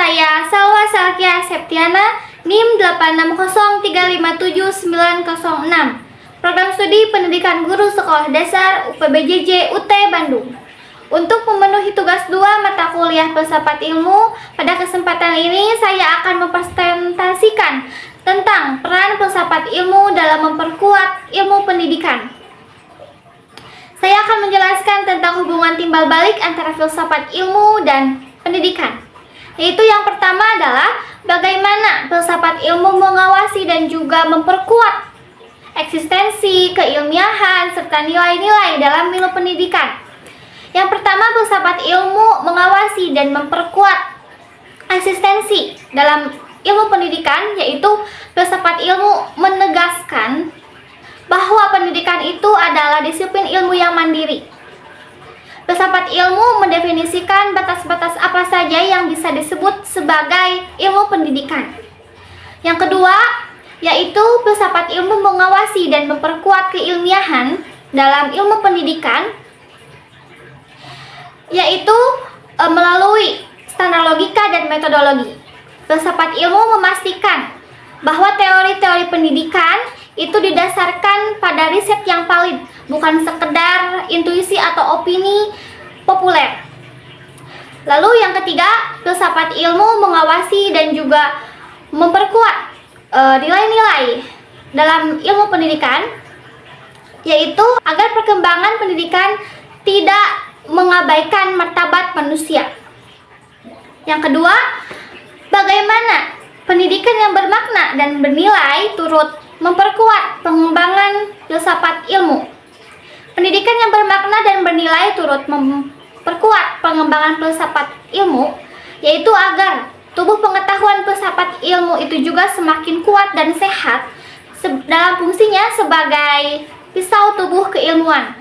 saya Salwa Salkia Septiana, NIM 8603579006, Program Studi Pendidikan Guru Sekolah Dasar UPBJJ UT Bandung. Untuk memenuhi tugas 2 mata kuliah filsafat ilmu, pada kesempatan ini saya akan mempresentasikan tentang peran filsafat ilmu dalam memperkuat ilmu pendidikan. Saya akan menjelaskan tentang hubungan timbal balik antara filsafat ilmu dan pendidikan. Yaitu yang pertama adalah bagaimana filsafat ilmu mengawasi dan juga memperkuat eksistensi, keilmiahan, serta nilai-nilai dalam ilmu pendidikan. Yang pertama, filsafat ilmu mengawasi dan memperkuat eksistensi dalam ilmu pendidikan, yaitu filsafat ilmu menegaskan bahwa pendidikan itu adalah disiplin ilmu yang mandiri. Filsafat ilmu mendefinisikan batas-batas apa saja yang bisa disebut sebagai ilmu pendidikan. Yang kedua, yaitu filsafat ilmu mengawasi dan memperkuat keilmiahan dalam ilmu pendidikan, yaitu melalui standar logika dan metodologi. Filsafat ilmu memastikan bahwa teori-teori pendidikan itu didasarkan pada riset yang valid, bukan sekedar intuisi atau opini populer. Lalu yang ketiga, filsafat ilmu mengawasi dan juga memperkuat nilai-nilai dalam ilmu pendidikan, yaitu agar perkembangan pendidikan tidak mengabaikan martabat manusia. Yang kedua, bagaimana pendidikan yang bermakna dan bernilai turut memperkuat pengembangan filsafat ilmu. Pendidikan yang bermakna dan bernilai turut memperkuat pengembangan filsafat ilmu, yaitu agar tubuh pengetahuan filsafat ilmu itu juga semakin kuat dan sehat dalam fungsinya sebagai pisau tubuh keilmuan.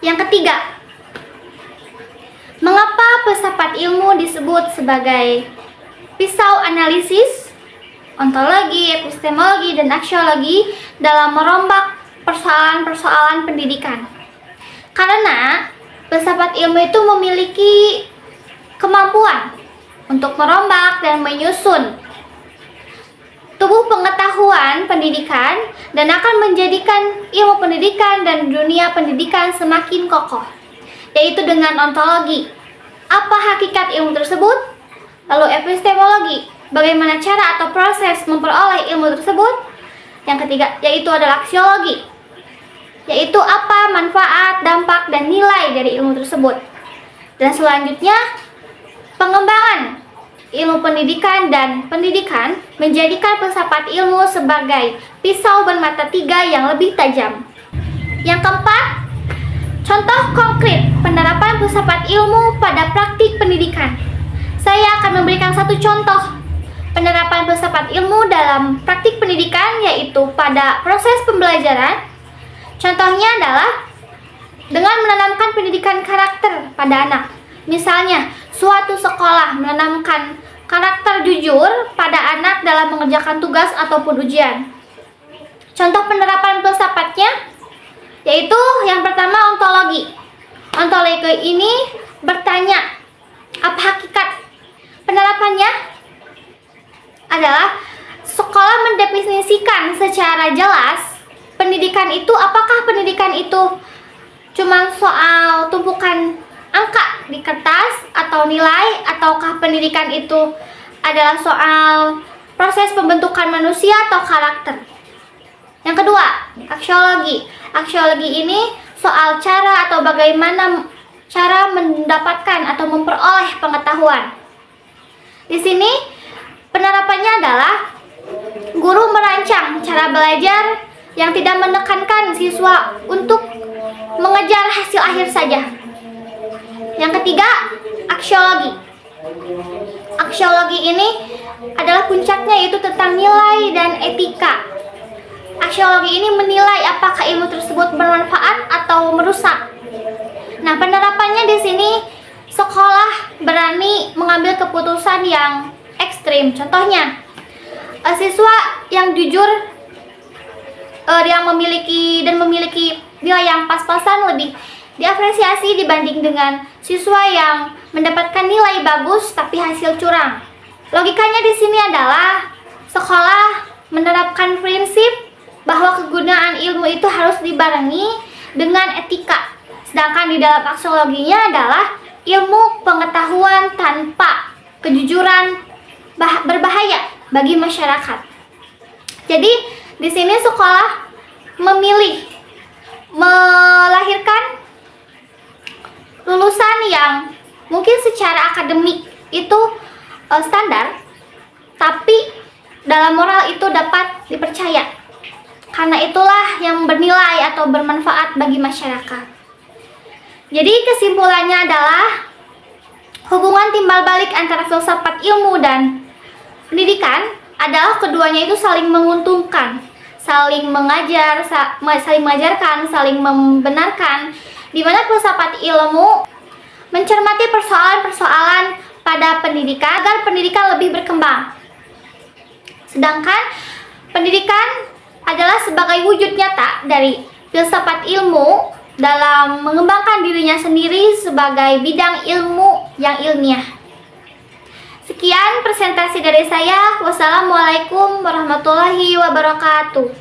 Yang ketiga, mengapa filsafat ilmu disebut sebagai pisau analisis, ontologi, epistemologi, dan aksiologi dalam merombak persoalan-persoalan pendidikan? Karena filsafat ilmu itu memiliki kemampuan untuk merombak dan menyusun tubuh pengetahuan pendidikan dan akan menjadikan ilmu pendidikan dan dunia pendidikan semakin kokoh, yaitu dengan ontologi, apa hakikat ilmu tersebut, lalu epistemologi, bagaimana cara atau proses memperoleh ilmu tersebut. Yang ketiga, yaitu adalah aksiologi, yaitu apa manfaat, dampak, dan nilai dari ilmu tersebut. Dan selanjutnya, pengembangan ilmu pendidikan dan pendidikan menjadikan filsafat ilmu sebagai pisau bermata tiga yang lebih tajam. Yang keempat, contoh konkret penerapan filsafat ilmu pada praktik pendidikan. Saya akan memberikan satu contoh penerapan filsafat ilmu dalam praktik pendidikan, yaitu pada proses pembelajaran. Contohnya adalah dengan menanamkan pendidikan karakter pada anak. Misalnya, suatu sekolah menanamkan karakter jujur pada anak dalam mengerjakan tugas ataupun ujian. Contoh penerapan filsafatnya yaitu yang pertama, ontologi. Ontologi ini bertanya, apa hakikat? Penerapannya adalah sekolah mendefinisikan secara jelas pendidikan itu. Apakah pendidikan itu cuma soal tumpukan angka di kertas atau nilai, ataukah pendidikan itu adalah soal proses pembentukan manusia atau karakter? Yang kedua, aksiologi. Aksiologi ini soal cara atau bagaimana cara mendapatkan atau memperoleh pengetahuan. Di sini penerapannya adalah guru merancang cara belajar yang tidak menekankan siswa untuk mengejar hasil akhir saja. Yang ketiga, aksiologi. Aksiologi ini adalah puncaknya, yaitu tentang nilai dan etika. Aksiologi ini menilai apakah ilmu tersebut bermanfaat atau merusak. Nah, penerapannya di sini sekolah berani mengambil keputusan yang ekstrim. Contohnya, siswa yang jujur yang memiliki nilai yang pas-pasan lebih diapresiasi dibanding dengan siswa yang mendapatkan nilai bagus tapi hasil curang. Logikanya di sini adalah sekolah menerapkan prinsip bahwa kegunaan ilmu itu harus dibarengi dengan etika. Sedangkan di dalam aksiologinya adalah ilmu pengetahuan tanpa kejujuran berbahaya bagi masyarakat. Jadi di sini sekolah memilih melahirkan lulusan yang mungkin secara akademik itu standar, tapi dalam moral itu dapat dipercaya. Karena itulah yang bernilai atau bermanfaat bagi masyarakat. Jadi kesimpulannya adalah hubungan timbal balik antara filsafat ilmu dan pendidikan adalah keduanya itu saling menguntungkan, saling mengajarkan, saling membenarkan, di mana filsafat ilmu mencermati persoalan-persoalan pada pendidikan agar pendidikan lebih berkembang. Sedangkan pendidikan adalah sebagai wujud nyata dari filsafat ilmu dalam mengembangkan dirinya sendiri sebagai bidang ilmu yang ilmiah. Sekian presentasi dari saya. Wassalamualaikum warahmatullahi wabarakatuh.